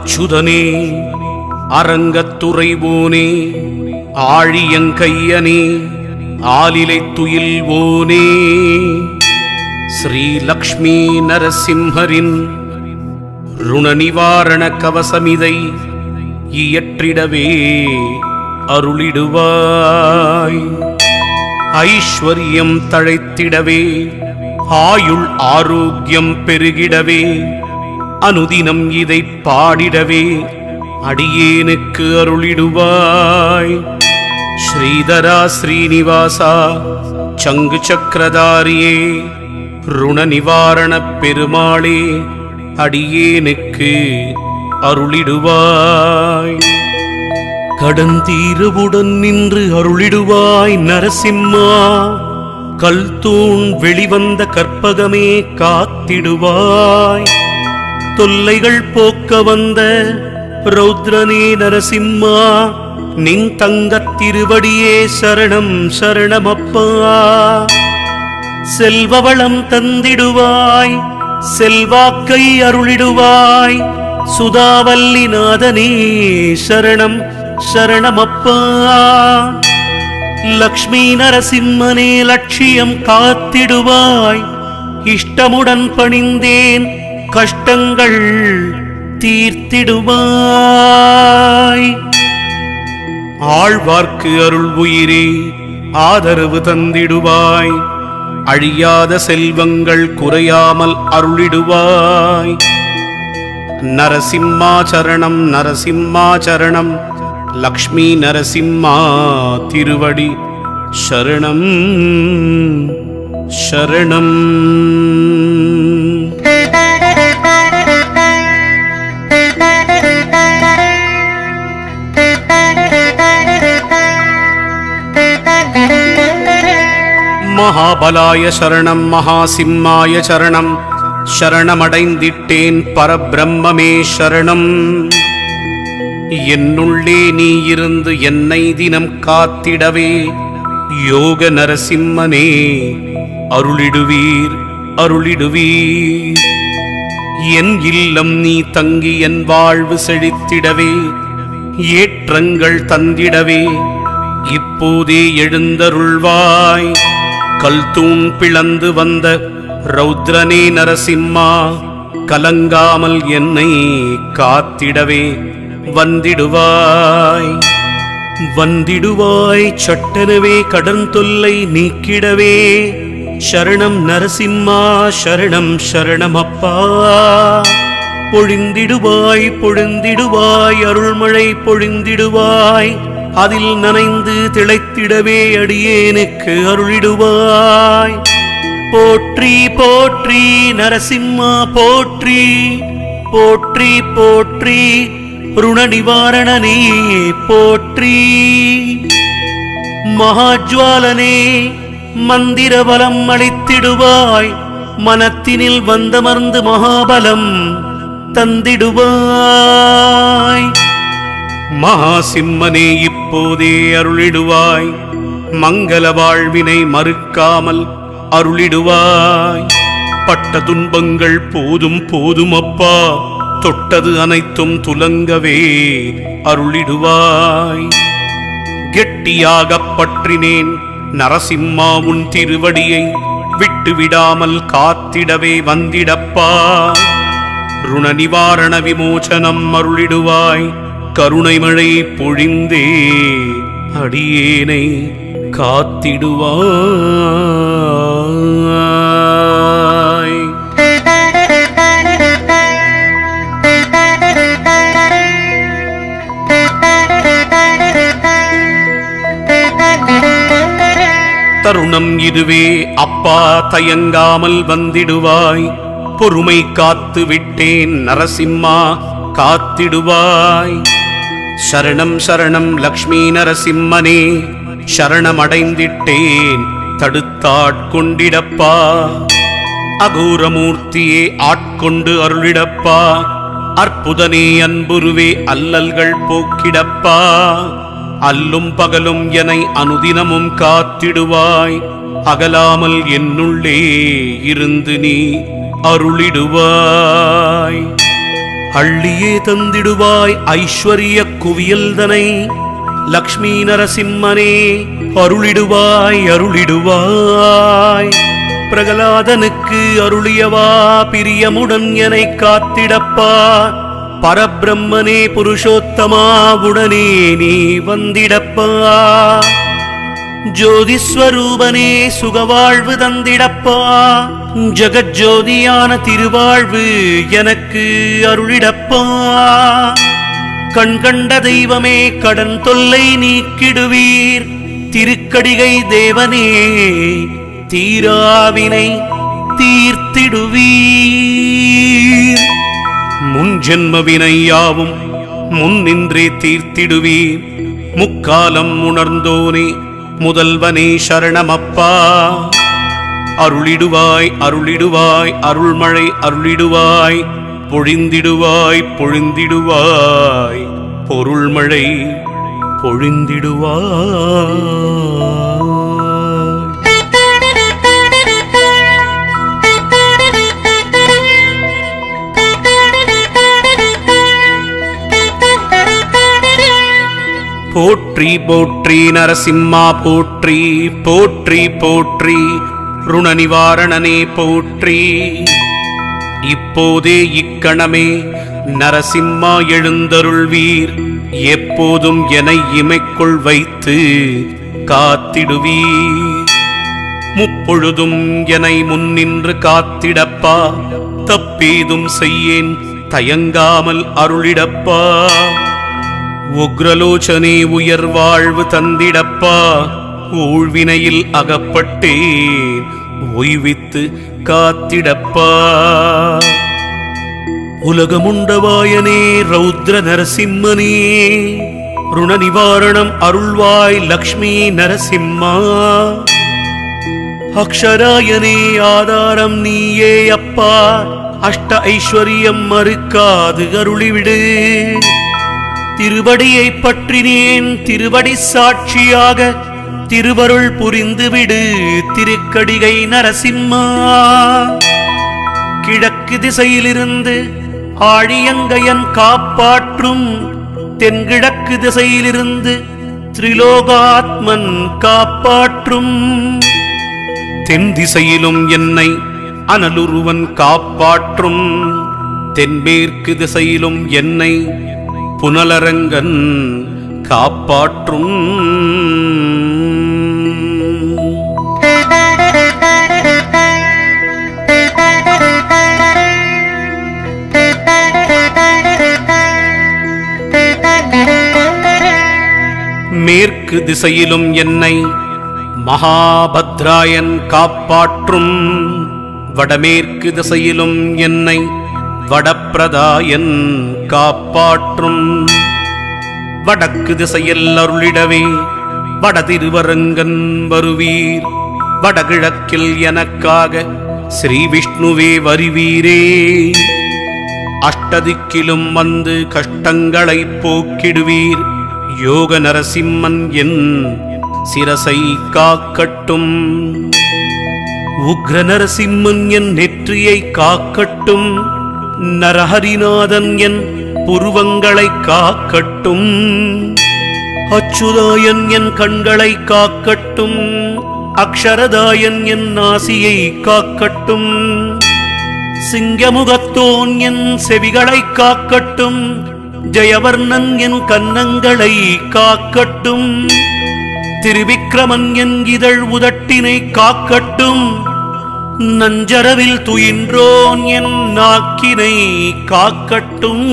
அச்சுதனே அரங்கத்துறைவோனே ஆழியங்கையனே ஆலிலை துயில்வோனே ஸ்ரீ லக்ஷ்மி நரசிம்ஹரின் ருண நிவாரண கவசமிதை இயற்றிடவே அருளிடுவாய். ஐஸ்வர்யம் தழைத்திடவே ஆயுள் ஆரோக்கியம் பெருகிடவே அனுதினம் இதை பாடிடவே அடியேனுக்கு அருளிடுவாய். ஸ்ரீதரா ஸ்ரீனிவாசா சங்கு சக்கரதாரியே ருண நிவாரண பெருமாளே அடியேனுக்கு அருளிடுவாய். கடந்தீரவுடன் நின்று அருளிடுவாய் நரசிம்மா. கல்தூண் வெளிவந்த கற்பகமே காத்திடுவாய். தொல்லைகள் போக்க வந்த ரௌத்ரனே நரசிம்மா, நின் தங்கத் திருவடியே சரணம் சரணமப்பா. செல்வவளம் தந்திடுவாய், செல்வாக்கை அருளிடுவாய். சுதாவல்லி நாதனே சரணம் சரணமப்பா. லக்ஷ்மி நரசிம்மனே லட்சியம் காத்திடுவாய். இஷ்டமுடன் பணிந்தேன் கஷ்டங்கள் தீர்த்திடுவாய். ஆழ்வார்க்கு அருள் உயிரே ஆதரவு தந்திடுவாய். அழியாத செல்வங்கள் குறையாமல் அருளிடுவாய். நரசிம்மாச்சரணம் நரசிம்மாச்சரணம் லக்ஷ்மி நரசிம்மா திருவடி சரணம் சரணம். மகாபலாய சரணம் மகாசிம்மாய சரணம். சரணமடைந்திட்டேன் பரபிரம்மே சரணம். என்னுள்ளே நீ இருந்து என்னை தினம் காத்திடவே யோக நரசிம்மனே அருளிடுவீர் அருளிடுவீர். என் இல்லம் நீ தங்கி என் வாழ்வு செழித்திடவே ஏற்றங்கள் தந்திடவே இப்போதே எழுந்தருள்வாய். கல்தூண் பிளந்து வந்த ரௌத்ரனே நரசிம்மா, கலங்காமல் என்னை காத்திடவே வந்திடுவாய் வந்திடுவாய். சட்டனவே கடன் தொல்லை நீக்கிடவே சரணம் நரசிம்மா சரணம் சரணமப்பா. பொழிந்திடுவாய் பொழிந்திடுவாய் அருள்மழை பொழிந்திடுவாய். அதில் நனைந்து திளைத்திடவே அடியேனுக்கு அருளிடுவாய். போற்றி போற்றி நரசிம்மா போற்றி போற்றி போற்றி ருண நிவாரணனே போற்றி. மகாஜ்வாலனே மந்திர பலம் அளித்திடுவாய். மனத்தினில் வந்தமர்ந்து மகாபலம் தந்திடுவாய். மகாசிம்மனே இப்போதே அருளிடுவாய். மங்கள வாழ்வினை மறுக்காமல் அருளிடுவாய். பட்ட துன்பங்கள் போதும் போதும் அப்பா, தொட்டது அனைத்தும் துலங்கவே அருளிடுவாய். கெட்டியாகப் பற்றினேன் நரசிம்மா உன் திருவடியை, விட்டுவிடாமல் காத்திடவே வந்திடப்பா. ருண நிவாரண விமோசனம் அருளிடுவாய். கருணை மழை பொழிந்தே அடியேனை காத்திடுவாய். தருணம் இதுவே அப்பா, தயங்காமல் வந்திடுவாய். பொறுமை காத்து விட்டேன் நரசிம்மா காத்திடுவாய். சரணம் சரணம் லக்ஷ்மி நரசிம்மனே சரணமடைந்திட்டேன் தடுத்தாட்கொண்டிடப்பா. அகோரமூர்த்தியே ஆட்கொண்டு அருளிடப்பா. அற்புதனே அன்புருவே அல்லல்கள் போக்கிடப்பா. அல்லும் பகலும் எனை அனுதினமும் காத்திடுவாய். அகலாமல் என்னுள்ளே இருந்து நீ அருளிடுவாய். அள்ளியே தந்திடுவாய் ஐஸ்வர்ய குவியல்தனை லக்ஷ்மி நரசிம்மனே அருளிடுவாய் அருளிடுவாய். பிரகலாதனுக்கு அருளியவா பிரியமுடன் எனை காத்திடப்பா. பரபிரம்மனே புருஷோத்தமா உடனே நீ வந்திடப்பா. ஜோதிஸ்வரூபனே சுகவாழ்வு தந்திடப்பா. ஜகஜோதியான திருவாழ்வு எனக்கு அருளிடப்பா. கண்கண்ட தெய்வமே கடன் தொல்லை நீக்கிடுவீர். திருக்கடிகை தேவனே தீராவினை தீர்த்திடுவீர். முன் ஜென்மவினை யாவும் முன்னின்றே தீர்த்திடுவீர். முக்காலம் உணர்ந்தோனே முதல்வனே சரணமப்பா. அருளிடுவாய் அருளிடுவாய் அருள்மழை அருளிடுவாய். பொழிந்திடுவாய் பொழிந்திடுவாய் பொருள்மழை பொழிந்திடுவாய். போற்றி போற்றி நரசிம்மா போற்றி போற்றி போற்றி ருண நிவாரணனே போற்றி. இப்போதே இக்கணமே நரசிம்மா எழுந்தருள்வீர். எப்போதும் எனை இமைக்குள் வைத்து காத்திடுவீர். முப்பொழுதும் எனை முன்னின்று காத்திடப்பா. தப்பேதும் செய்யேன் தயங்காமல் அருளிடப்பா. உக்ரலோச்சனே உயர் வாழ்வு தந்திடப்பா. ஊழ்வினையில் அகப்பட்டேன் ஓய்வித்து காத்திடப்பா. உலகமுண்டவாயனே ரௌத்ர நரசிம்மனே ருண நிவாரணம் அருள்வாய் லக்ஷ்மி நரசிம்மா. அக்ஷராயனே ஆதாரம் நீயே அப்பா. அஷ்ட ஐஸ்வர்யம் மறுக்காது அருளிவிடு. திருவடியை பற்றினேன் திருவடி சாட்சியாக திருவருள் புரிந்துவிடு திருக்கடிகை நரசிம்மா. கிழக்கு திசையிலிருந்து ஆழியங்கையன் காப்பாற்றும். தென்கிழக்கு திசையிலிருந்து திரிலோகாத்மன் காப்பாற்றும். தென் திசையிலும் என்னை அனலுருவன் காப்பாற்றும். தென்மேற்கு திசையிலும் என்னை புனலரங்கன் காப்பாற்றும். மேற்கு திசையிலும் என்னை மகாபத்ராயன் காப்பாற்றும். வடமேற்கு திசையிலும் என்னை வடப்பிரதாயன் காப்பாற்றும். வடக்கு திசையில் அருளிடவே வடதிருவரங்கன் வருவீர். வடகிழக்கில் எனக்காக ஸ்ரீ விஷ்ணுவே வருவீரே. அஷ்டதிக்கிலும் வந்து கஷ்டங்களை போக்கிடுவீர். யோக நரசிம்மன் என் சிரசை காக்கட்டும். உக்ர நரசிம்மன் என் நெற்றியை காக்கட்டும். நரஹரிநாதன் என் புருவங்களை காக்கட்டும். அச்சுதாயன் என் கண்களை காக்கட்டும். அக்ஷரதாயன் என் நாசியை காக்கட்டும். சிங்கமுகத்தோன் என் செவிகளை காக்கட்டும். ஜெயவர்ணன் என் கன்னங்களை காக்கட்டும். திருவிக்கிரமன் என் இதழ் உதட்டினை காக்கட்டும். நஞ்சரவில் துயின்றோன் என் நாக்கினை காக்கட்டும்.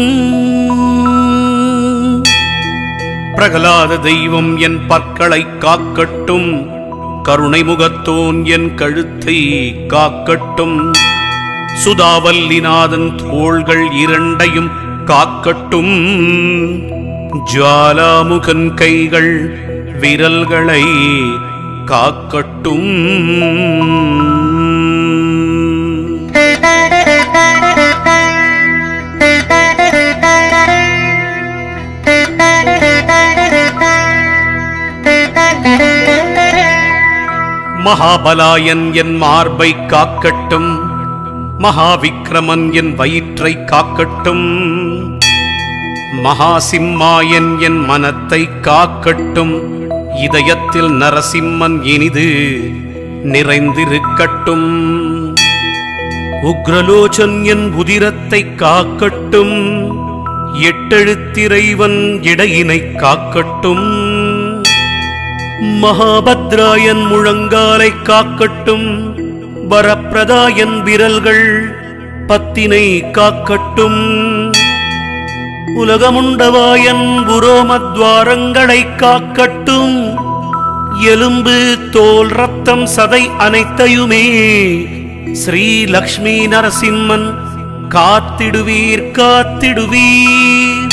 பிரகலாத தெய்வம் என் பற்களை காக்கட்டும். கருணை முகத்தோன் என் கழுத்தை காக்கட்டும். சுதாவல்லிநாதன் தோள்கள் இரண்டையும் காக்கட்டும். ஜுவாலாமுகன் கைகள் விரல்களை காக்கட்டும். மகாபலாயன் என் மார்பை காக்கட்டும். மகாவிக்கிரமன் என் வயிற்றை காக்கட்டும். மகாசிம்மாயன் என் மனத்தை காக்கட்டும். இதயத்தில் நரசிம்மன் இனிது நிறைந்திருக்கட்டும். உக்ரலோச்சன் என் உதிரத்தை காக்கட்டும். எட்டெழுத்திறைவன் இடையினை காக்கட்டும். மகாபத்ராயன் முழங்காலை காக்கட்டும். வரப்பிரதாயன் விரல்கள் பத்தினை காக்கட்டும். உலகமுண்டவாயன் புரோமத்வாரங்களை காக்கட்டும். எலும்பு தோல் ரத்தம் சதை அனைத்தையுமே ஸ்ரீ லக்ஷ்மி நரசிம்மன் காத்திடுவீர் காத்திடுவீர்.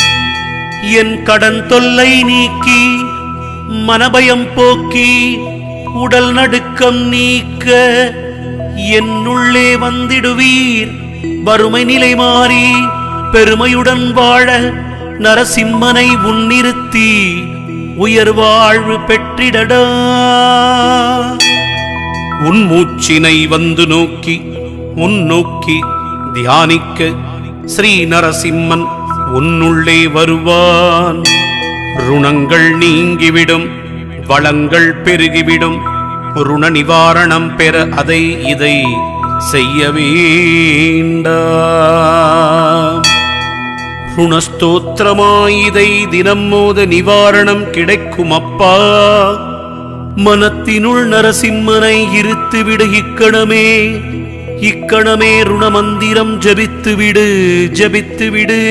என் கடன் தொல்லை நீக்கி மனபயம் போக்கி உடல் நடுக்கம் நீக்க என்னுள்ளே வந்திடுவீர். வறுமை நிலை மாறி பெருமையுடன் வாழ நரசிம்மனை முன்னிறுத்தி உயர்வாழ்வு பெற்றிடடா. உன் மூச்சினை வந்து நோக்கி முன்னோக்கி தியானிக்க ஸ்ரீ நரசிம்மன் உன்னுள்ளே வருவான். ருணங்கள் நீங்கிவிடும், வளங்கள் பெருகிவிடும். ருண நிவாரணம் பெற அதை இதை செய்ய வேண்டாம். ருணஸ்தோத்திரமாய் இதை தினம் மோத நிவாரணம் கிடைக்கும் அப்பா. மனத்தினுள் நரசிம்மனை இருத்துவிடு இக்கணமே. இக்கணமே ருணமந்திரம் ஜபித்துவிடு ஜபித்துவிடு.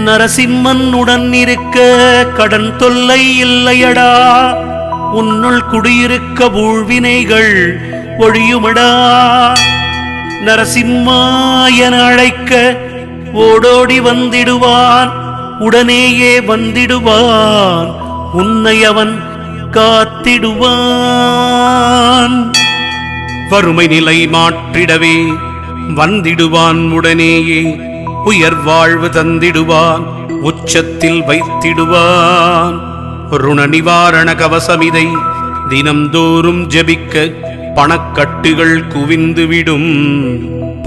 நரசிம்மன் உடன் இருக்க கடன் தொல்லை இல்லையடா. உன்னுள் குடியிருக்க ஊழ்வினைகள் ஒழியுமடா. நரசிம்மா என அழைக்க ஓடோடி வந்திடுவான். உடனேயே வந்திடுவான். உன்னை அவன் காத்திடுவான். வறுமை நிலை மாற்றிடவே வந்திடுவான். உடனேயே உயர் வாழ்வு தந்திடுவான். உச்சத்தில் வைத்திடுவான். ருண நிவாரண கவசமிதை தினம்தோறும் ஜபிக்க பணக்கட்டுகள் குவிந்துவிடும்.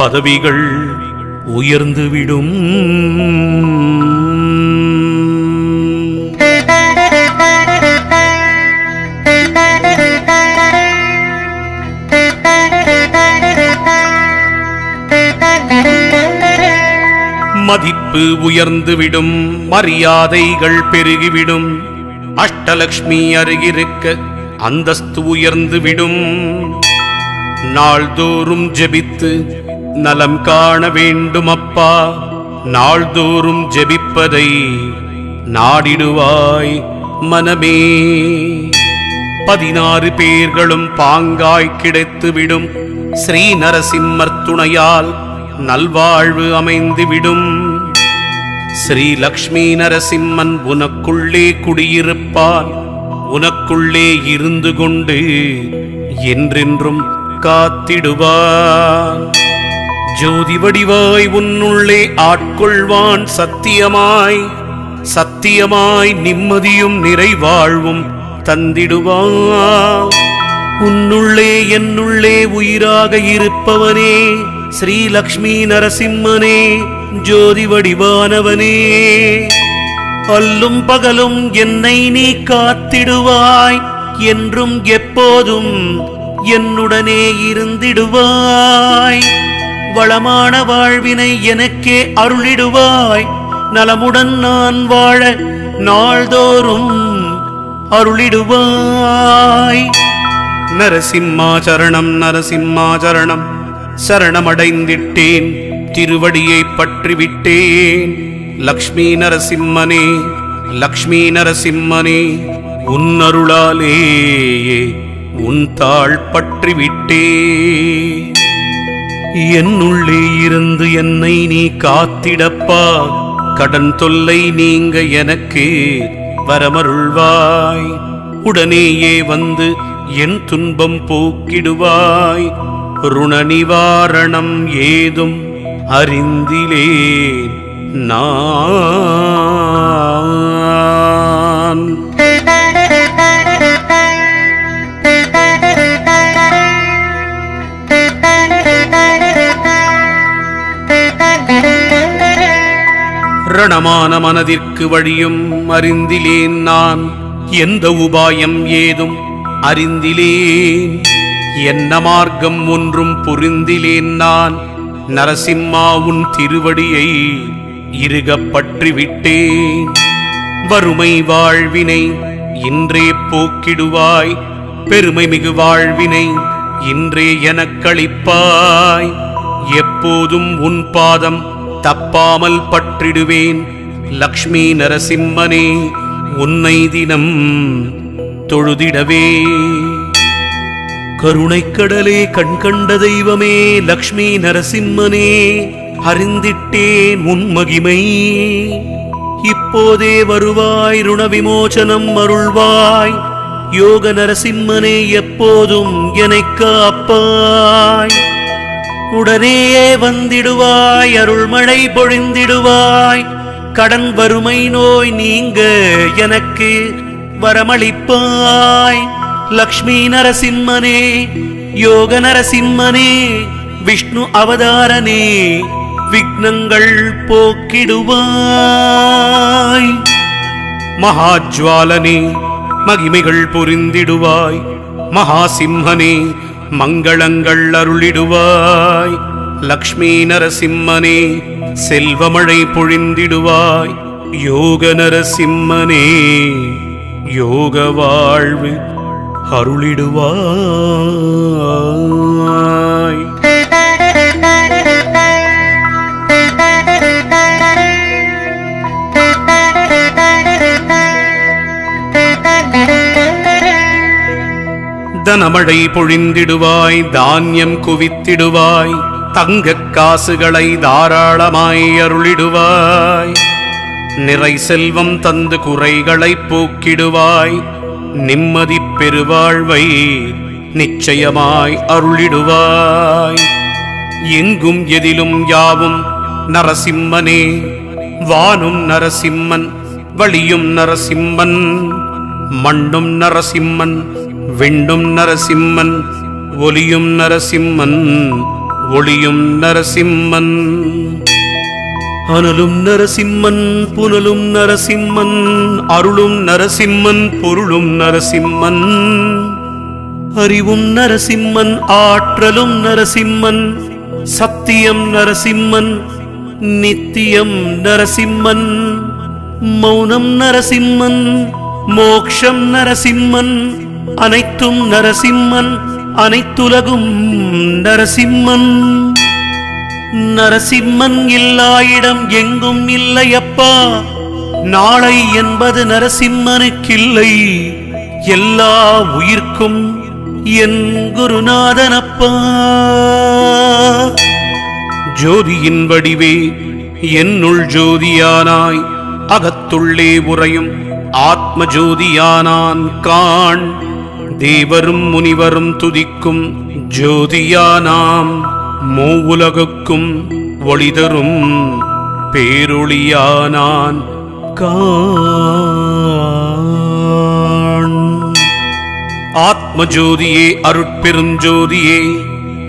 பதவிகள் உயர்ந்துவிடும். மதிப்பு உயர்ந்துவிடும். மரியாதைகள் பெருகிவிடும். அஷ்டலக்ஷ்மி அருகிருக்க அந்தஸ்து உயர்ந்துவிடும். நாள்தோறும் ஜெபித்து நலம் காண வேண்டும் அப்பா. நாள்தோறும் ஜெபிப்பதை நாடிடுவாய் மனமே. 16 பேர்களும் பாங்காய் கிடைத்துவிடும். ஸ்ரீ நரசிம்மர் துணையால் நல்வாழ்வு அமைந்துவிடும். ஸ்ரீ லக்ஷ்மி நரசிம்மன் உனக்குள்ளே குடியிருப்பான். உனக்குள்ளே இருந்து கொண்டு என்றென்றும் காத்திடுவான். ஜோதி வடிவாய் உன்னுள்ளே ஆட்கொள்வான். சத்தியமாய் சத்தியமாய் நிம்மதியும் நிறைவாழ்வும் தந்திடுவான். உன்னுள்ளே என்னுள்ளே உயிராக இருப்பவனே ஸ்ரீ லக்ஷ்மி நரசிம்மனே, ஜோதி வடிவானவனே, அல்லும் பகலும் என்னை நீ காத்திடுவாய். என்றும் எப்போதும் என்னுடனே இருந்திடுவாய். வளமான வாழ்வினை எனக்கே அருளிடுவாய். நலமுடன் நான் வாழ நாள்தோறும் அருளிடுவாய். நரசிம்மாச்சரணம் நரசிம்மாச்சரணம். சரணமடைந்திட்டேன், திருவடியை பற்றிவிட்டேன். லக்ஷ்மி நரசிம்மனே லக்ஷ்மி நரசிம்மனே, உன் அருளாலேயே உன் தாள் பற்றிவிட்டே. என்னுள்ளே இருந்து என்னை நீ காத்திடப்பா. கடன் தொல்லை நீங்க எனக்கு வரமருள்வாய். உடனேயே வந்து என் துன்பம் போக்கிடுவாய். ருண நிவாரணம் ஏதும் அறிந்திலேன் நான். சலனமான மனதிற்கு வழியும் அறிந்திலேன் நான், எந்த உபாயம் ஏதும் அறிந்திலேன், என்ன மார்க்கம் ஒன்றும் புரிந்திலேன் நான். நரசிம்மா உன் திருவடியை இறுகப் பற்றிவிட்டேன். வறுமை வாழ்வினை இன்றே போக்கிடுவாய், பெருமை மிகு வாழ்வினை இன்றே எனக்களிப்பாய். எப்போதும் உன் பாதம் தப்பாமல் பற்றிடுவேன். லக்ஷ்மி நரசிம்மனே உன்னை தினம் தொழுதிடவே. கருணைக்கடலே கண்கண்ட தெய்வமே லக்ஷ்மி நரசிம்மனே, அறிந்திட்டேன் உன் மகிமை. இப்போதே வருவாய், ருண விமோசனம் அருள்வாய். யோக நரசிம்மனே எப்போதும் என்னைக் காப்பாய். உடனேயே வந்திடுவாய், அருள்மழை பொழிந்திடுவாய். கடன் வறுமை நோய் நீங்க எனக்கு வரமளிப்பாய். லக்ஷ்மி நரசிம்மனே, யோக நரசிம்மனே, விஷ்ணு அவதாரனே, விக்னங்கள் போக்கிடுவாய். மகாஜ்வாலனே, மகிமைகள் புரிந்திடுவாய். மகாசிம்மனே, மங்களங்கள் அருளிடுவாய். லக்ஷ்மி நரசிம்மனே, செல்வமழை பொழிந்திடுவாய். யோக நரசிம்மனே, யோக வாழ்வு அருளிடுவாய். தனமழை பொழிந்திடுவாய், தானியம் குவித்திடுவாய். தங்கக் காசுகளை தாராளமாய் அருளிடுவாய். நிறை செல்வம் தந்து குறைகளை போக்கிடுவாய். நிம்மதி பெருவாழ்வை நிச்சயமாய் அருளிடுவாய். எங்கும் எதிலும் யாவும் நரசிம்மனே, வானும் நரசிம்மன், வழியும் நரசிம்மன், மண்ணும் நரசிம்மன், விண்ணும் நரசிம்மன், ஒலியும் நரசிம்மன், ஒளியும் நரசிம்மன். அனலும் நரசிம்மன், புனலும் நரசிம்மன், அருளும் நரசிம்மன், பொருளும் நரசிம்மன். அறிவும் நரசிம்மன், ஆற்றலும் நரசிம்மன், சத்தியம் நரசிம்மன், நித்தியம் நரசிம்மன். மௌனம் நரசிம்மன், மோக்ஷம் நரசிம்மன், அனைத்தும் நரசிம்மன், அனைத்துலகும் நரசிம்மன். நரசிம்மன் இல்லா இடம் எங்கும் இல்லையப்பா. நாளை என்பது நரசிம்மனுக்கில்லை, எல்லா உயிர்க்கும் என் குருநாதனப்பா. ஜோதியின் வடிவே என்னுள் ஜோதியானாய், அகத்துள்ளே உறையும் ஆத்ம ஜோதியானான் காண். தேவரும் முனிவரும் துதிக்கும் ஜோதியானாம், மூவுலகுக்கும் ஒளிதரும் பேரொளியானான் காண். ஆத்ம ஜோதியே, அருட்பெருஞ்சோதியே,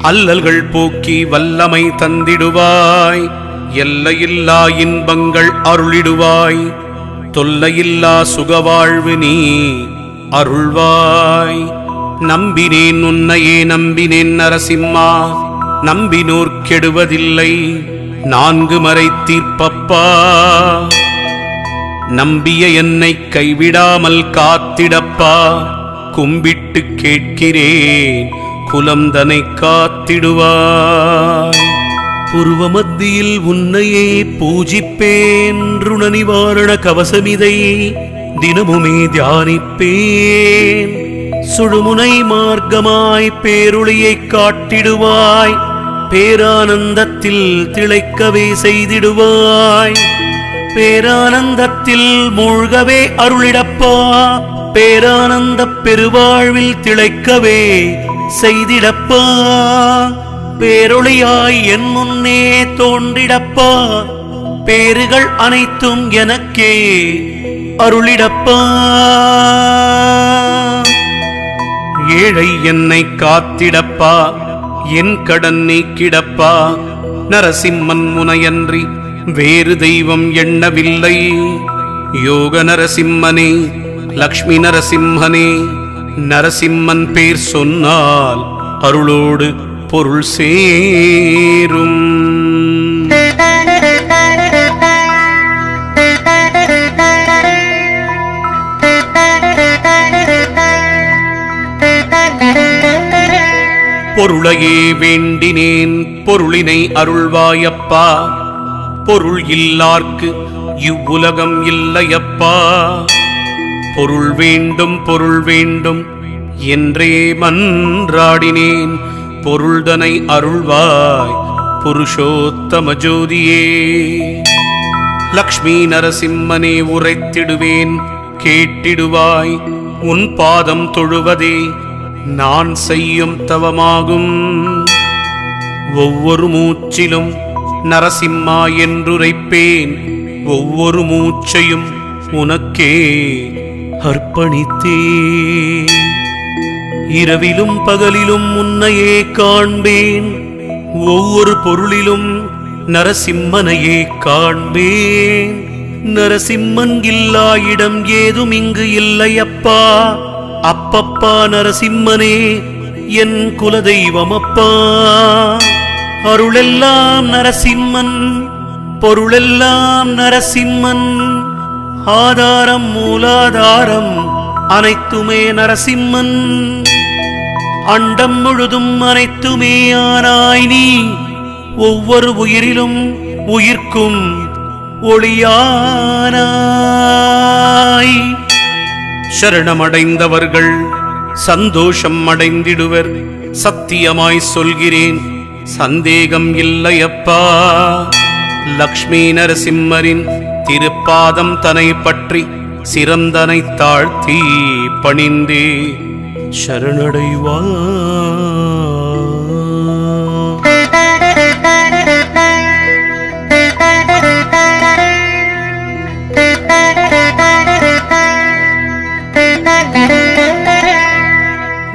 அல்லல்கள் போக்கி வல்லமை தந்திடுவாய். எல்லையில்லா இன்பங்கள் அருளிடுவாய். தொல்லையில்லா சுகவாழ்வு நீ அருள்வாய். நம்பினேன் உன்னையே நம்பினேன் நரசிம்மா, நம்பினோர் கெடுவதில்லை நான்கு மறை தீர்ப்பப்பா. நம்பிய என்னை கைவிடாமல் காத்திடப்பா. கும்பிட்டு கேட்கிறேன், குலம்தனை காத்திடுவாய். புருவ மத்தியில் உன்னையே பூஜிப்பேன். ருண நிவாரண கவசமிதை தினமுமே தியானிப்பேன். சுழுமுனை மார்க்கமாய் பேருளியை காட்டிடுவாய். பேரானந்தத்தில் திளைக்கவே செய்திடுவாய். பேரானந்தத்தில் மூழ்கவே அருளிடப்பா. பேரானந்த பெருவாழ்வில் திளைக்கவே செய்திடப்பா. பேரொளியாய் என் முன்னே தோன்றிடப்பா. பேறுகள் அனைத்தும் எனக்கே அருளிடப்பா. ஏழை என்னை காத்திடப்பா. என் கடன் நீக்கிடப்பா. நரசிம்மன் முனையன்றி வேறு தெய்வம் எண்ணவில்லை. யோக நரசிம்மனே, லக்ஷ்மி நரசிம்மனே, நரசிம்மன் பேர் சொன்னால் அருளோடு பொருள் சேரும். பொருளையே வேண்டினேன் பொருளினை அருள்வாயப்பா. பொருள் இல்லார்க்கு இவ்வுலகம் இல்லையப்பா. பொருள் வேண்டும் பொருள் வேண்டும் என்றே மன்றாடினேன். பொருள்தனை அருள்வாய் புருஷோத்தம ஜோதியே. லக்ஷ்மி நரசிம்மனே உரைத்திடுவேன் கேட்டிடுவாய். உன் பாதம் தொழுவதே நான் செய்யும் தவமாகும். ஒவ்வொரு மூச்சிலும் நரசிம்மா என்றுரைப்பேன். ஒவ்வொரு மூச்சையும் உனக்கே அர்ப்பணித்தேன். இரவிலும் பகலிலும் உன்னையே காண்பேன். ஒவ்வொரு பொருளிலும் நரசிம்மனையே காண்பேன். நரசிம்மன் இல்லா இடம் ஏதும் இங்கு இல்லையப்பா. அப்பப்பா நரசிம்மனே என் குலதெய்வம் அப்பா. அருளெல்லாம் நரசிம்மன், பொருளெல்லாம் நரசிம்மன். ஆதாரம் மூலாதாரம் அனைத்துமே நரசிம்மன். அண்டம் முழுதும் அனைத்துமே ஆனாய் நீ. ஒவ்வொரு உயிரிலும் உயிர்க்கும் ஒளியானாய். சரணமடைந்தவர்கள் சந்தோஷம் அடைந்திடுவர். சத்தியமாய் சொல்கிறேன், சந்தேகம் இல்லையப்பா. லக்ஷ்மி நரசிம்மரின் திருப்பாதம் தனை பற்றி சிறந்தனை தாழ்த்தி பணிந்தே சரணடைவா.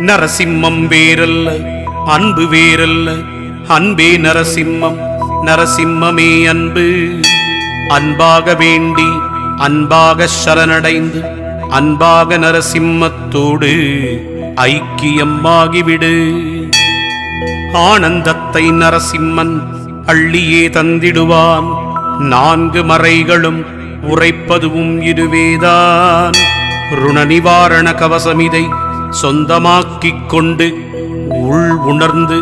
நரசிம்மம் வேறல்ல, அன்பு வேறல்ல. அன்பே நரசிம்மம், நரசிம்மமே அன்பு. அன்பாக வேண்டி அன்பாக சரணடைந்து அன்பாக நரசிம்மத்தோடு ஐக்கியமாகிவிடு. ஆனந்தத்தை நரசிம்மன் அள்ளியே தந்திடுவான். 4 மறைகளும் உரைப்பதுவும் இதுவேதான். ருண நிவாரண கவசமிதை சொந்தமாக்கிக் கொண்டு உள் உணர்ந்து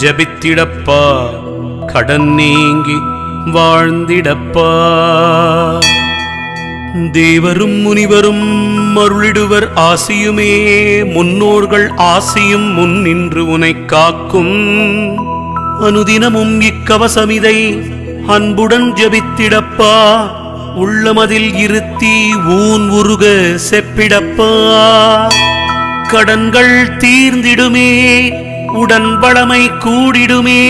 ஜபித்திடப்பா. கடன் நீங்கி வாழ்ந்திடப்பா. தேவரும் முனிவரும் அருளிடுவர் ஆசியுமே. முன்னோர்கள் ஆசியும் முன் நின்று உனை காக்கும். அனுதினமும் இக்கவசமிதை அன்புடன் ஜபித்திடப்பா. உள்ளமதில் இருத்தி ஊன் உருக செப்பிடப்பா. கடன்கள் தீர்ந்திடுமே, உடன் வளமை கூடிடுமே.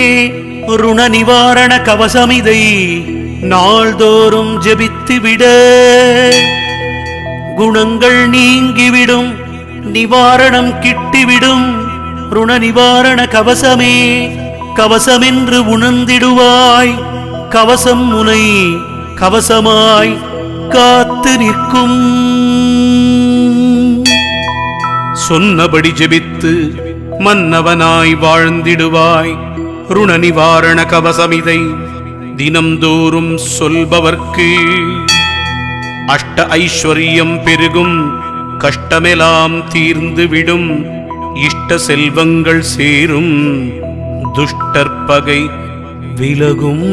ருண நிவாரண கவசமிதை நாள்தோறும் ஜெபித்துவிட குணங்கள் நீங்கிவிடும், நிவாரணம் கிட்டிவிடும். ருண நிவாரண கவசமே கவசமென்று உணர்ந்திடுவாய். கவசம் முனை கவசமாய் காத்து நிற்கும். சொன்னபடி ஜெபித்து மன்னவனாய் வாழ்ந்திடுவாய். ருண நிவாரண கவசமிதை தினம்தோறும் சொல்பவர்க்கு அஷ்ட ஐஸ்வர்யம் பெருகும். கஷ்டமெல்லாம் தீர்ந்துவிடும். இஷ்ட செல்வங்கள் சேரும். துஷ்டற்பகை விலகும்.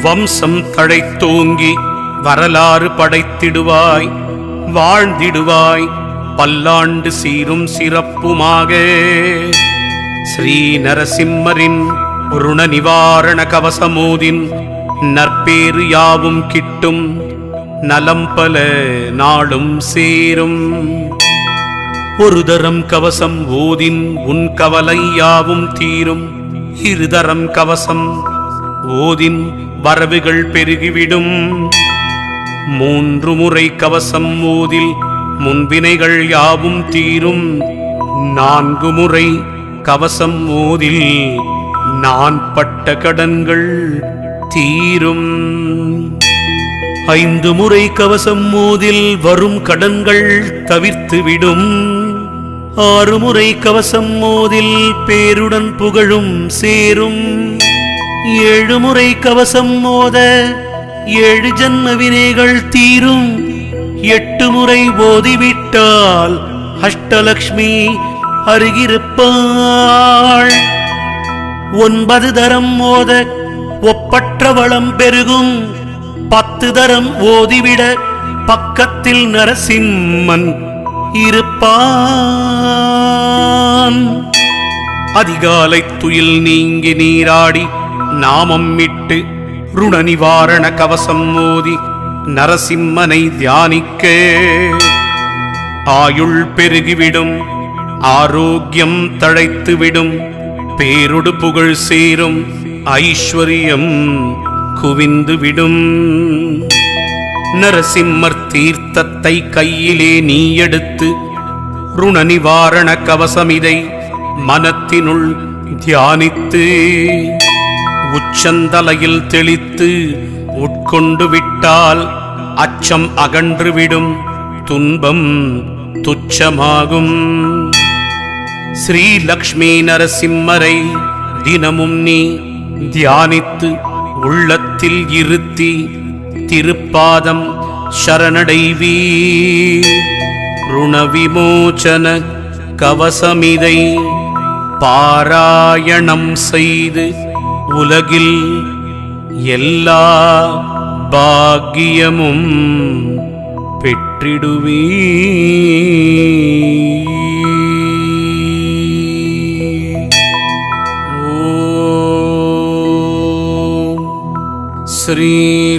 வம்சம் தழைத்தோங்கி வரலாறு படைத்திடுவாய். வாழ்ந்திடுவாய் பல்லாண்டு சீரும் சிறப்புமாக. ஸ்ரீ நரசிம்மரின் ருண நிவாரண கவசமோதின் நற்பேறு யாவும் கிட்டும். நலம் பல நாளும் சேரும். ஒரு தரம் கவசம் ஓதின் உன் கவலை யாவும் தீரும். இருதரம் கவசம் ஓதின் வரவுகள் பெருகிவிடும். 3 முறை கவசம் ஓதில் முன்வினைகள் யாவும் தீரும். 4 முறை கவசம் ஓதில் நான் பட்ட கடன்கள் தீரும். 5 முறை கவசம் ஓதில் வரும் கடன்கள் தவிர்த்துவிடும். 6 முறை கவசம் ஓதில் பேருடன் புகழும் சேரும். 7 முறை கவசம் ஓத 7 ஜன்ம வினைகள் தீரும். 8 முறை ஓதிவிட்டால் அஷ்டலக்ஷ்மி அருகிருப்பாள். 9 தரம் ஓத ஒப்பற்ற வளம் பெருகும். 10 தரம் ஓதிவிட பக்கத்தில் நரசிம்மன் இருப்பான். அதிகாலை துயில் நீங்கி நீராடி நாமம் இட்டு ருண நிவாரண கவசம் ஓதி நரசிம்மனை தியானிக்க ஆயுள் பெருகிவிடும். ஆரோக்கியம் தழைத்துவிடும். பேரொடு புகழ் சேரும். ஐஸ்வர்யம் குவிந்துவிடும். நரசிம்மர் தீர்த்தத்தை கையிலே நீ எடுத்து ருண நிவாரண கவசமிதை மனத்தினுள் தியானித்து உச்சந்தலையில் தெளித்து உட்கொண்டு விட்டால் அச்சம் அகன்றுவிடும். துன்பம் துச்சமாகும். ஸ்ரீ லக்ஷ்மி நரசிம்மரை தினமும் நீ தியானித்து உள்ளத்தில் இருத்தி திருப்பாதம் சரணடைவீ. ருணவிமோசன கவசமிதை பாராயணம் செய்து உலகில் எல்லா பாக்கியமும் பெற்றிடுவீ. ஸ்ரீ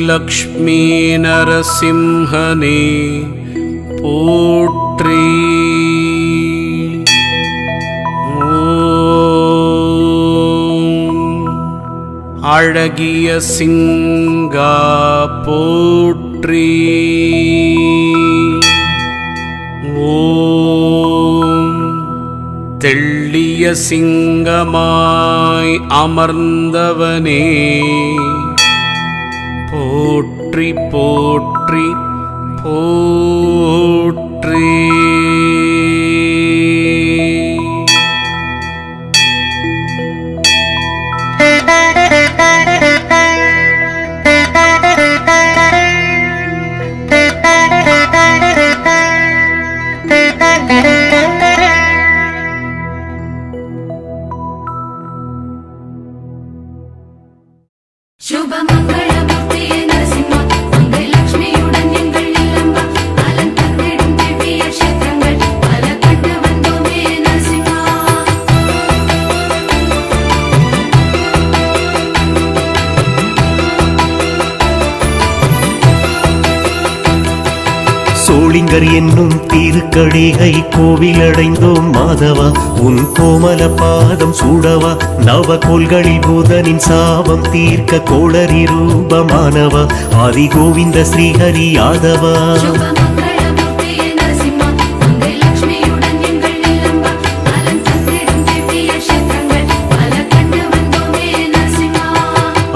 லக்ஷ்மி நரசிம்ஹனே போற்றி. அழகிய சிங்கா போற்றி. ஓம் தெள்ளிய சிங்கமாய் அமர்ந்தவனே போற்றி போற்றி போற்றி. சோளிங்கர் என்னும் திருக்கடிகை கோவில் அடைந்தோம் மாதவா. உன் கோமல பாதம் சூடவா. நவ கோள்களில் புதனின் சாபம் தீர்க்க கோளரி ரூபமானவா. ஆதி கோவிந்த ஸ்ரீஹரி யாதவா.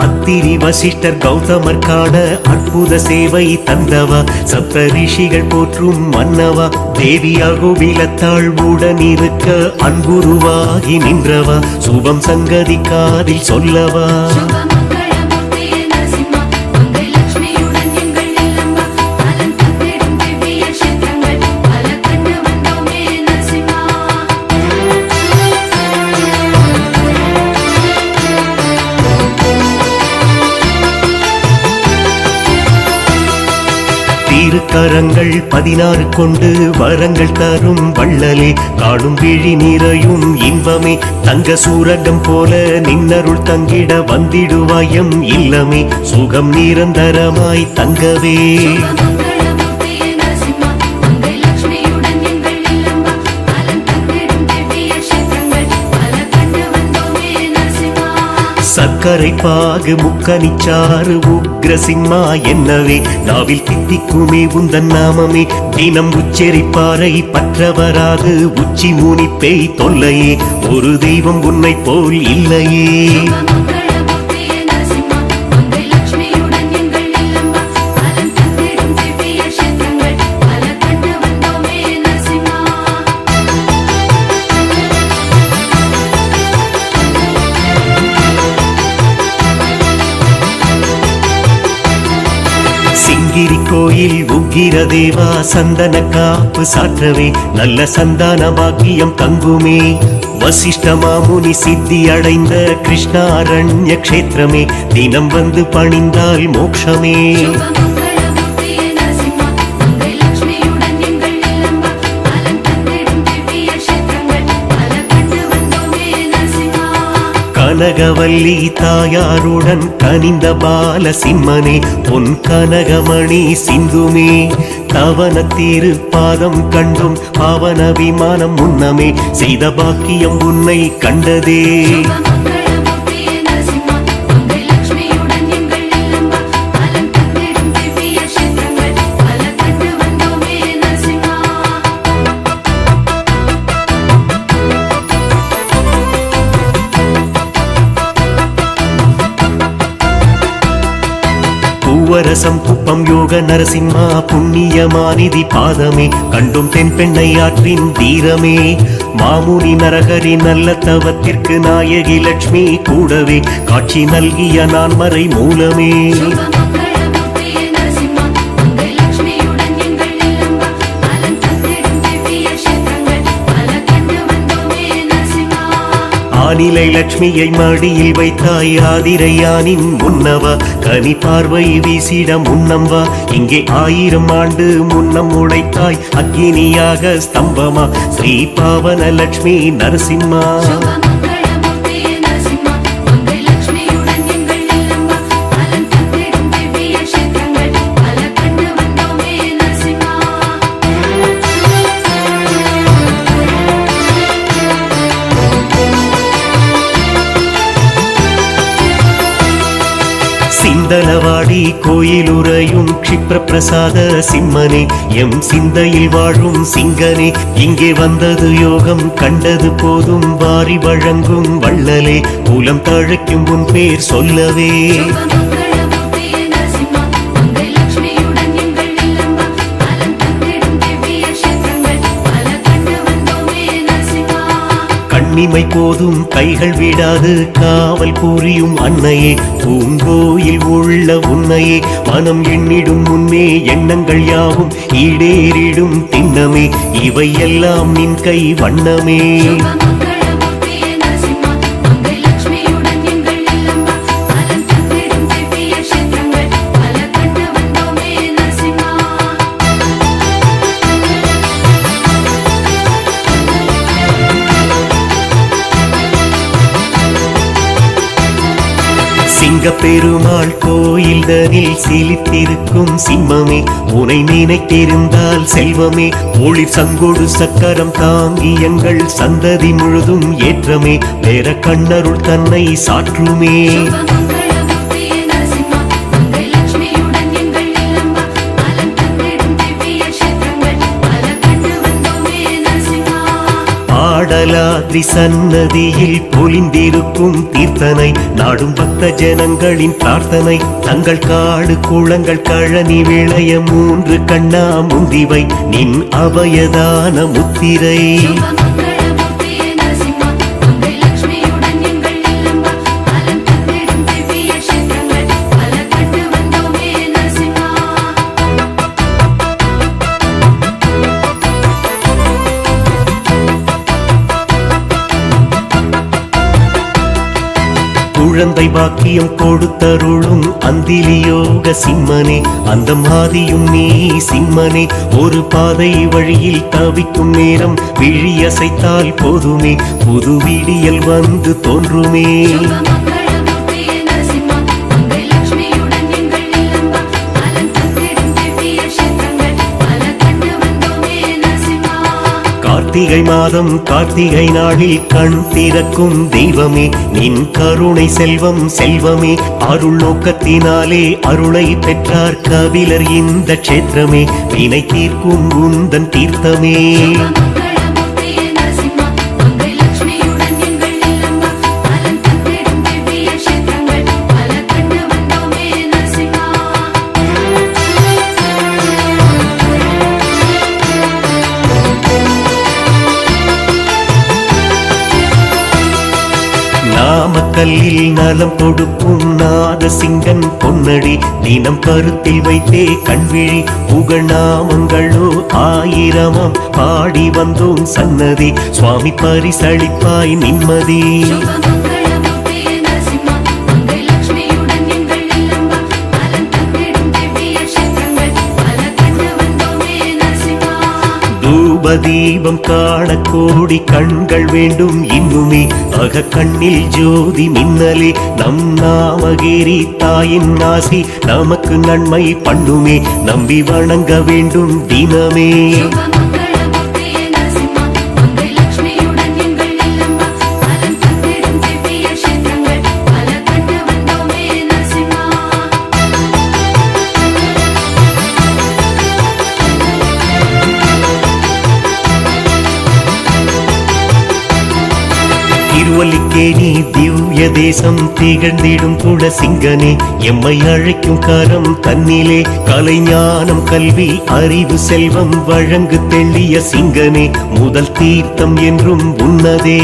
அத்திரி வசிஷ்டர் கௌதமர் காண அற்புத சேவை தந்தவா. சப்த ரிஷிகள் போற்றும் மன்னவா. தேவியாகோவிலத்தாள் உடன் இருக்க அன்புருவாகி நின்றவா. சுபம் சங்கதி காதில் சொல்லவா. திருக்கரங்கள் 16 கொண்டு வரங்கள் தரும் வள்ளலே. காணும் விழி நிறையும் இன்பமே. தங்க சூரகம் போல நின்னருள் தங்கிட வந்திடுவாயம் இல்லமே. சுகம் நிரந்தரமாய் தங்கவே. சத்த சர்க்கரை பாகு முக்கனிச்சாறு உக்ரசிம்மா என்னவே நாவில் தித்திக்குமே உந்தன் நாமமே தினம் உச்சரிப்பாரை பற்றவராது உச்சி மூனிப்பை தொல்லையே ஒரு தெய்வம் உன்னை போல் இல்லையே. சிங்கிரி கோயில் உக்கிர தேவா சந்தன காப்பு சாற்றவே நல்ல சந்தான பாக்கியம் தங்குமே வசிஷ்ட மாமுனி சித்தி அடைந்த கிருஷ்ணாரண்ய கஷேத்திரமே தினம் வந்து பணிந்தால் மோட்சமே. கனகவல்லி தாயாருடன் கனிந்த பால சிம்மனே பொன் கனகமணி சிந்துமே தவன திருப்பாதம் கண்டும் பாவன விமானம் முன்னமே செய்த பாக்கியம் உன்னை கண்டதே. பூவரசம் குப்பம் யோக நரசிம்மா புண்ணியமானிதி பாதமே கண்டும் தென் பெண்ணை ஆற்றின் தீரமே மாமுனி நரகரி நல்ல தவத்திற்கு நாயகி லட்சுமி கூடவே காட்சி நல்கிய நான் மறை மூலமே. ஆனிலை லட்சுமியை மடியில் வைத்தாய் ஆதிரையானின் முன்னவா கனி பார்வை வீசிட முன்னம்வா இங்கே 1000 ஆண்டு முன்னம் உழைத்தாய் அக்கினியாக ஸ்தம்பமா ஸ்ரீ பாவன லட்சுமி நரசிம்மா. சிந்தனவாடி கோயிலுறையும் க்ஷிப்ர பிரசாத சிம்மனே எம் சிந்தையில் வாழும் சிங்கனே இங்கே வந்தது யோகம் கண்டது போதும் வாரி வழங்கும் வள்ளலே மூலம் தழைக்கும் உன் பேர் சொல்லவே. கண்ணிமை போதும் கைகள் விடாது காவல் புரியும் அன்னையே பூங்கோயில் உள்ள உன்னையே மனம் எண்ணிடும் முன்னே எண்ணங்கள் யாவும் ஈடேறிடும் திண்ணமே இவை எல்லாம் நின் கை வண்ணமே. சிங்கப்பெருமாள் கோயில் தனில் சிலித்திருக்கும் சிம்மமே உனை நினைத்திருந்தால் செல்வமே ஒளிர் சங்கொடு சக்கரம் தாங்கி எங்கள் சந்ததி முழுதும் ஏற்றமே வேற கண்ணருள் தன்னை சாற்றுமே. பாடலாத்ரி சன்னதியில் பொலிந்திருக்கும் தீர்த்தனை நாடும் பக்த ஜனங்களின் பிரார்த்தனை தங்கள் காடு குளங்கள் கழனி விளைய 3 கண்ணா முந்திவை நின் அபயதான முத்திரை. குழந்தை பாக்கியம் கொடுத்தருளும் அந்திலியோக சிம்மனே அந்த மாதியும் நீ சிம்மனே ஒரு பாதை வழியில் தவிக்கும் நேரம் விழியசைத்தால் போதுமே புது விடியல் வந்து தோன்றுமே. கார்த்திகை மாதம் கார்த்திகை நாளில் கண் திறக்கும் தெய்வமே நின் கருணை செல்வம் செல்வமே அருள் நோக்கத்தினாலே அருளை பெற்றார் கபிலர் இந்த க்ஷேத்திரமே வினை தீர்க்கும் உந்தன் தீர்த்தமே நாமக்கல்லில் நலம் கொடுக்கும் நாதசிங்கன் பொன்னடி தினம் கருத்தில் வைத்தே கண்விழி புகழ் நாமங்களோ ஆயிரமாம் பாடி வந்தோம் சன்னதி சுவாமி பரிசளிப்பாய் நிம்மதி தீபம் காண கோடி கண்கள் வேண்டும் இன்னுமே அக கண்ணில் ஜோதி மின்னலே நம் நாமகிரி தாயின் ஆசி நமக்கு நன்மை பண்ணுமே நம்பி வணங்க வேண்டும் தினமே திருவல்லிக்கேணி திவ்ய தேசம் திகழ்ந்திடும் கூட சிங்கனே எம்மை அழைக்கும் கரம் தன்னிலே கலைஞானம் கல்வி அறிவு செல்வம் வழங்கு தெள்ளிய சிங்கனே முதல் தீர்த்தம் என்றும் உன்னதே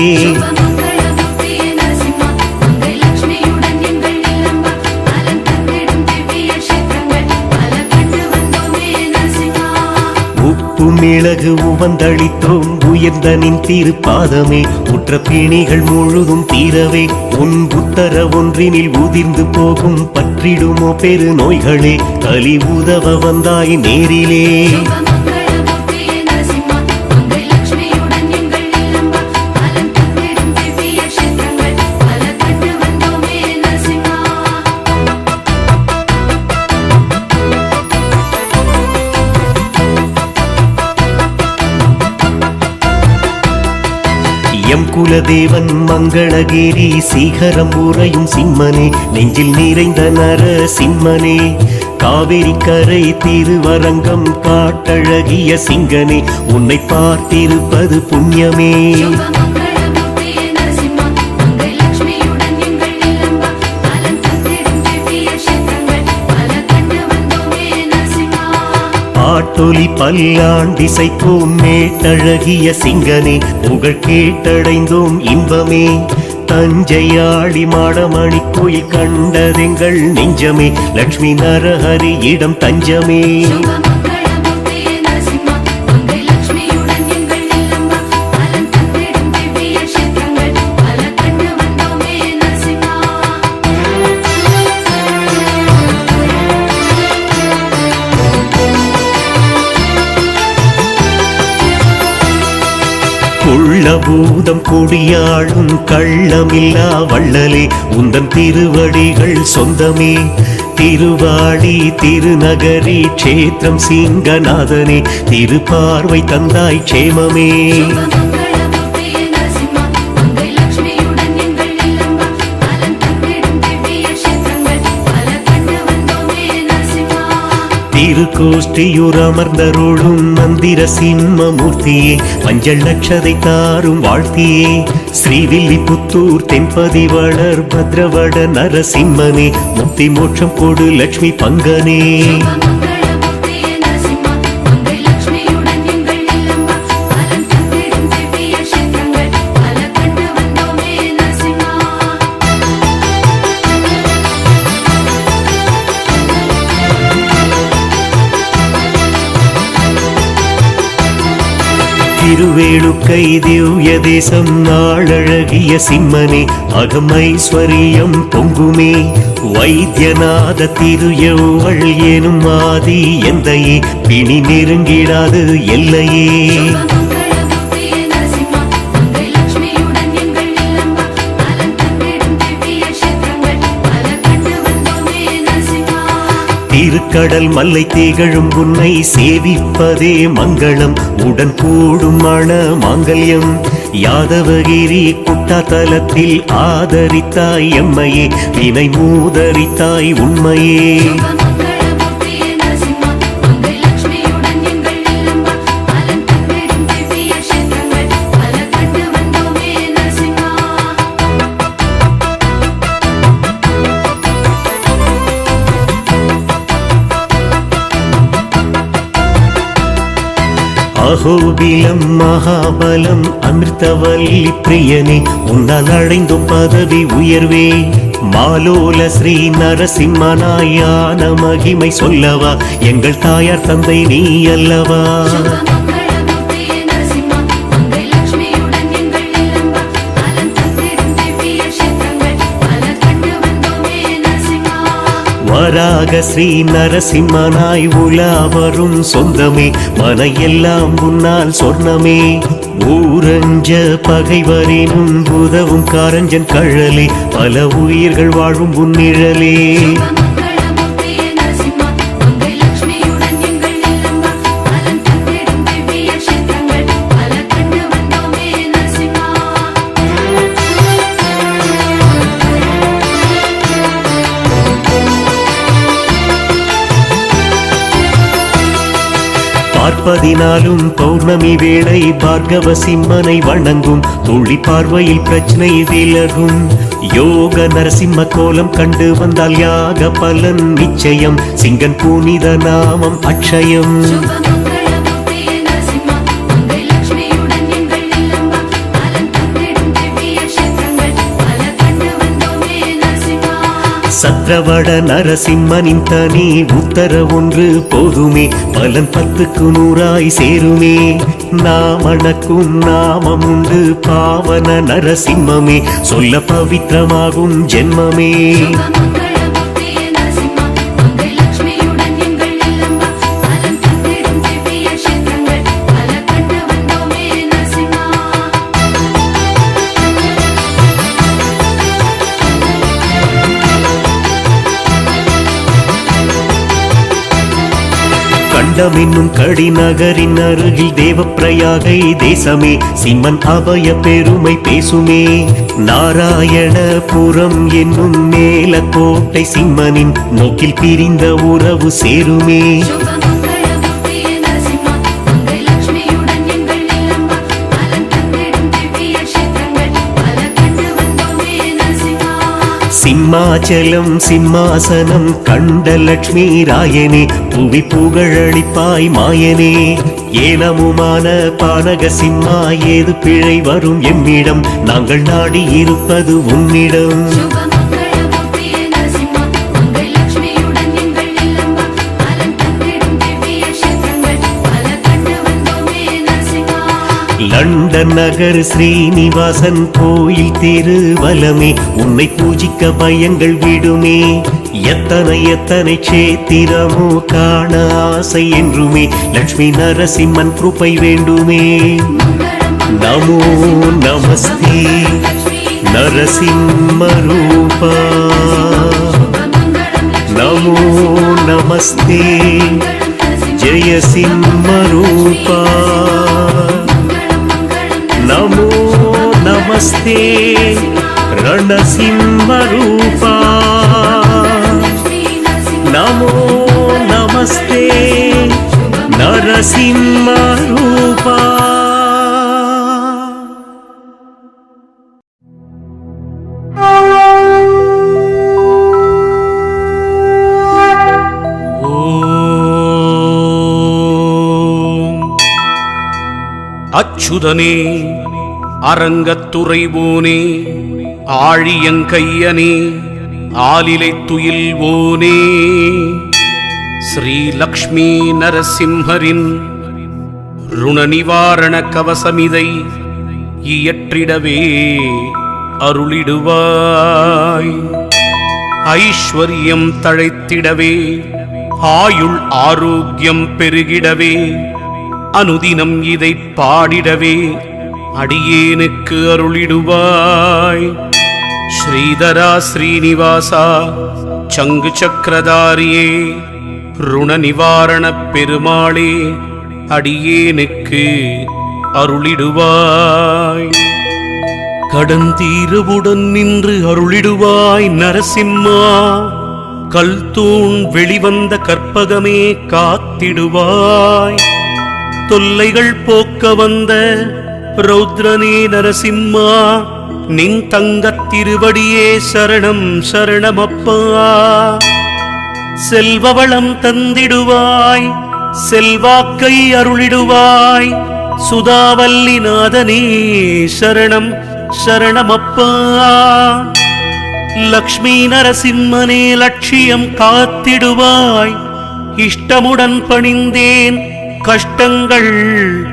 மிளகு உவந்தளித்தோம் உயர்ந்த நின் திருப்பாதமே உற்ற பிணிகள் முழுதும் தீரவே உன் உத்தர ஒன்றினில் உதிர்ந்து போகும் பற்றிடுமோ பெரு நோய்களே கலி உதவ வந்தாய் நேரிலே எம் குலதேவன் மங்களகிரி சீகரம் உறையும் சிம்மனே நெஞ்சில் நிறைந்த நர சிம்மனே காவிரி கரை திருவரங்கம் காட்டழகிய சிங்கனே உன்னை பார்த்திருப்பது புண்ணியமே பாட்டொலி பல்லாண்டிசைப்போம் மேட்டழகிய சிங்கனே புகழ் கேட்டடைந்தோம் இன்பமே தஞ்சையாடி மாடமணி கோயில் கண்டதெங்கள் நெஞ்சமே லட்சுமி நரஹரி இடம் தஞ்சமே பூதம் கொடியாளும் கள்ளமில்லா வள்ளலே உந்தன் திருவடிகள் சொந்தமே திருவாடி திருநகரி க்ஷேத்திரம் சிங்கநாதனே திருப்பார்வை தந்தாய் க்ஷேமமே திருக்கோஷ்டியூர் அமர்ந்தருளும் மந்திர சிம்மமூர்த்தியே மஞ்சள் நட்சதை தாரும் வாழ்த்தியே ஸ்ரீவில்லிபுத்தூர் தென்பதி வளர் பத்ரவட நரசிம்மனே முக்தி மோட்சம் கொடு லட்சுமி பங்கனே திருவேளுக்கை திவ்ய தேசம் நாளழகிய சிம்மனே அகம் ஐஸ்வரியம் பொங்குமே வைத்தியநாத திருயவள் எனும் ஆதி எந்தையே பிணி நெருங்கிடாது எல்லையே திருக்கடல் மல்லை திகழும் உன்னை சேவிப்பதே மங்களம் உடன் கூடும் மண மாங்கல்யம் யாதவகிரி குட்டாத்தலத்தில் ஆதரித்தாய் எம்மையே வினை மூதரித்தாய் உண்மையே அகோபிலம் மகாபலம் அமிர்தவல்லி பிரியனே உன்னால் அடைந்தும் பதவி உயர்வே மாலோல ஸ்ரீ நரசிம்மனாயான மகிமை சொல்லவா எங்கள் தாயார் தந்தை நீ அல்லவா வராக ஸ்ரீ நரசிம்மனாய் உலா வரும் சொந்தமே மன எல்லாம் உன்னால் சொர்ணமே ஊரஞ்ச பகைவரினும் உதவும் காரஞ்சன் கழலே பல உயிர்கள் வாழும் உன்னிழலே பார்ப்பதினாலும் பௌர்ணமி வேளை பார்கவ சிம்மனை வணங்கும் துளி பார்வையில் பிரச்சனை விலகும் யோக நரசிம்ம கோலம் கண்டு வந்தால் யாக பலன் நிச்சயம் சிங்கன் புனித நாமம் அக்ஷயம் சத்ரவட நரசிம்மனின் தனி உத்தர ஒன்று போதுமே பலன் 10க்கு 100 சேருமே நாமணக்கும் நாமம் உண்டு பாவன நரசிம்மமே சொல்ல பவித்திரமாகும் ஜென்மமே என்னும் கடிநகரின் அருகில் தேவப்பிரயாகை தேசமே சிம்மன் அபய பெருமை பேசுமே நாராயணபுரம் என்னும் மேலக்கோட்டை சிம்மனின் நோக்கில் பிரிந்த உறவு சேருமே சிம்மாச்சலம் சிம்மாசனம் கண்ட லட்சுமி ராயனே புவி புகழளிப்பாய் மாயனே ஏனமுமான பானக சிம்மா ஏது பிழை வரும் எம்மிடம் நாங்கள் நாடி இருப்பது உன்னிடம் லண்டன் நகர் ஸ்ரீனிவாசன் கோயில் திருவலமே உன்னை பூஜிக்க பயங்கள் விடுமே எத்தனை எத்தனை சேத்திரமோ காண ஆசை என்றுமே லட்சுமி நரசிம்மன் கிருபை வேண்டுமே நமோ நமஸ்தே நரசிம்ம ரூபா நமோ நமஸ்தே ஜெய சிம்ம ரூபா நமோ நமஸ்தே ரணசிம்ம ரூபா நமோ நமஸ்தே நரசிம்ம ரூபா அச்சுதனே அரங்கத்துறைவோனே ஆழியங்கையனே ஆலிலை துயில்வோனே ஸ்ரீ லக்ஷ்மி நரசிம்மரின் ருண நிவாரண கவசமிதை இயற்றிடவே அருளிடுவாய் ஐஸ்வர்யம் தழைத்திடவே ஆயுள் ஆரோக்கியம் பெருகிடவே அனுதினம் இதை பாடிடவே அடியேனுக்கு அருளிடுவாய் ஸ்ரீதரா ஸ்ரீனிவாசா சங்கு சக்கரதாரியே ருண நிவாரணப் பெருமாளே அடியேனுக்கு அருளிடுவாய். கடந்தீரவுடன் நின்று அருளிடுவாய் நரசிம்மா. கல் தூண் வெளிவந்த கற்பகமே காத்திடுவாய். தொல்லைகள் போக்க வந்த ரௌத்ரனே நரசிம்மா, நின் தங்கத் திருவடியே சரணம் சரணமப்பா. செல்வவளம் தந்திடுவாய், செல்வாக்கை அருளிடுவாய். சுதாவல்லி நாதனே சரணம் சரணமப்பா. லக்ஷ்மி நரசிம்மனே லட்சியம் காத்திடுவாய். இஷ்டமுடன் பணிந்தேன், கஷ்டங்கள்